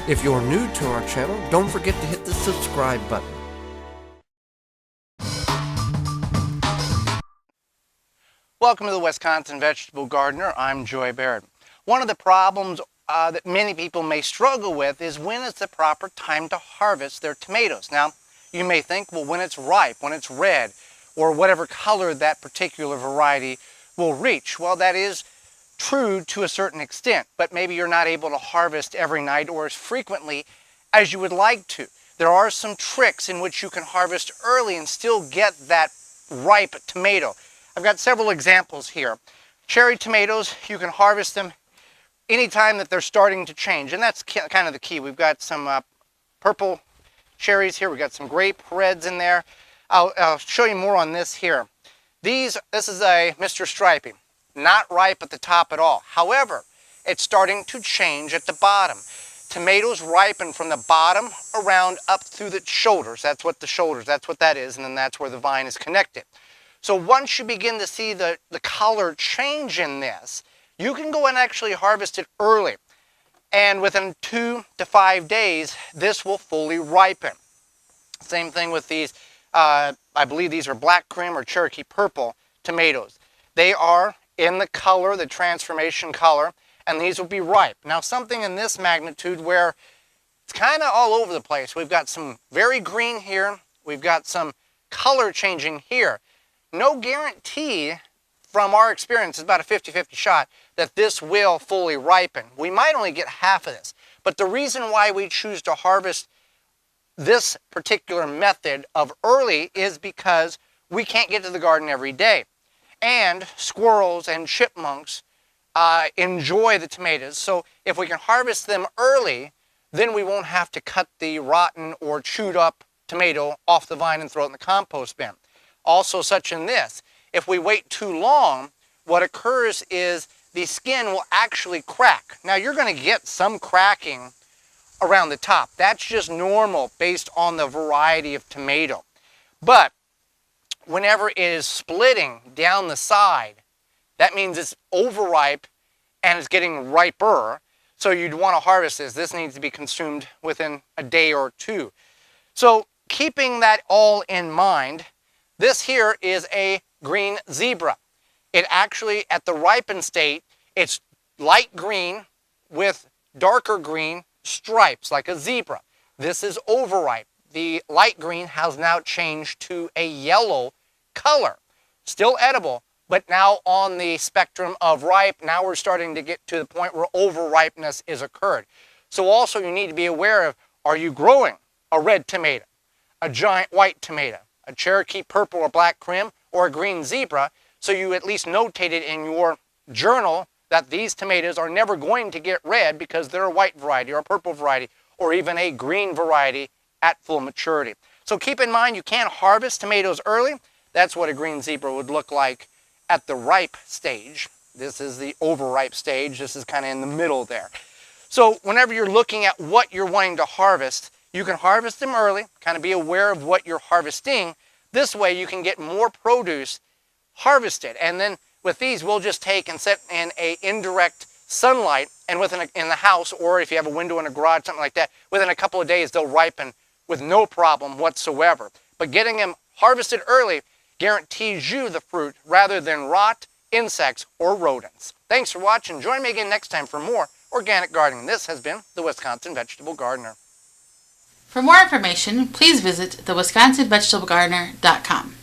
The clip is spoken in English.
If you're new to our channel, don't forget to hit the subscribe button. Welcome to the Wisconsin Vegetable Gardener. I'm Joy Barrett. One of the problems that many people may struggle with is when is the proper time to harvest their tomatoes. Now, you may think, well, when it's ripe, when it's red, or whatever color that particular variety will reach. Well, that is true to a certain extent, but maybe you're not able to harvest every night or as frequently as you would like to. There are some tricks in which you can harvest early and still get that ripe tomato. I've got several examples here. Cherry tomatoes, you can harvest them anytime that they're starting to change, and that's kind of the key. We've got some purple cherries here. We've got some grape reds in there. I'll show you more on this here. This is a Mr. Stripey. Not ripe at the top at all. However, it's starting to change at the bottom. Tomatoes ripen from the bottom around up through the shoulders. That's what that is, and then that's where the vine is connected. So once you begin to see the color change in this, you can go and actually harvest it early. And within 2 to 5 days, this will fully ripen. Same thing with these, I believe these are black cream or Cherokee purple tomatoes. They are in the color, the transformation color, and these will be ripe. Now something in this magnitude where it's kind of all over the place. We've got some very green here, we've got some color changing here. No guarantee from our experience, it's about a 50-50 shot, that this will fully ripen. We might only get half of this, but the reason why we choose to harvest this particular method of early is because we can't get to the garden every day. And squirrels and chipmunks enjoy the tomatoes. So if we can harvest them early, then we won't have to cut the rotten or chewed up tomato off the vine and throw it in the compost bin. Also such in this, if we wait too long, what occurs is the skin will actually crack. Now you're going to get some cracking around the top. That's just normal based on the variety of tomato. But whenever it is splitting down the side, that means it's overripe and it's getting riper. So you'd want to harvest this. This needs to be consumed within a day or two. So keeping that all in mind, this here is a green zebra. It actually, at the ripened state, it's light green with darker green stripes like a zebra. This is overripe. The light green has now changed to a yellow color. Still edible, but now on the spectrum of ripe, now we're starting to get to the point where overripeness is occurred. So also you need to be aware of, are you growing a red tomato, a giant white tomato, a Cherokee purple or black cream, or a green zebra, so you at least notate it in your journal that these tomatoes are never going to get red because they're a white variety or a purple variety or even a green variety at full maturity. So keep in mind you can't harvest tomatoes early. That's what a green zebra would look like at the ripe stage. This is the overripe stage. This is kind of in the middle there. So whenever you're looking at what you're wanting to harvest, you can harvest them early, kind of be aware of what you're harvesting. This way you can get more produce harvested. And then with these, we'll just take and set in a indirect sunlight and in the house, or if you have a window in a garage, something like that, within a couple of days they'll ripen with no problem whatsoever. But getting them harvested early guarantees you the fruit rather than rot, insects, or rodents. Thanks for watching. Join me again next time for more organic gardening. This has been the Wisconsin Vegetable Gardener. For more information, please visit thewisconsinvegetablegardener.com.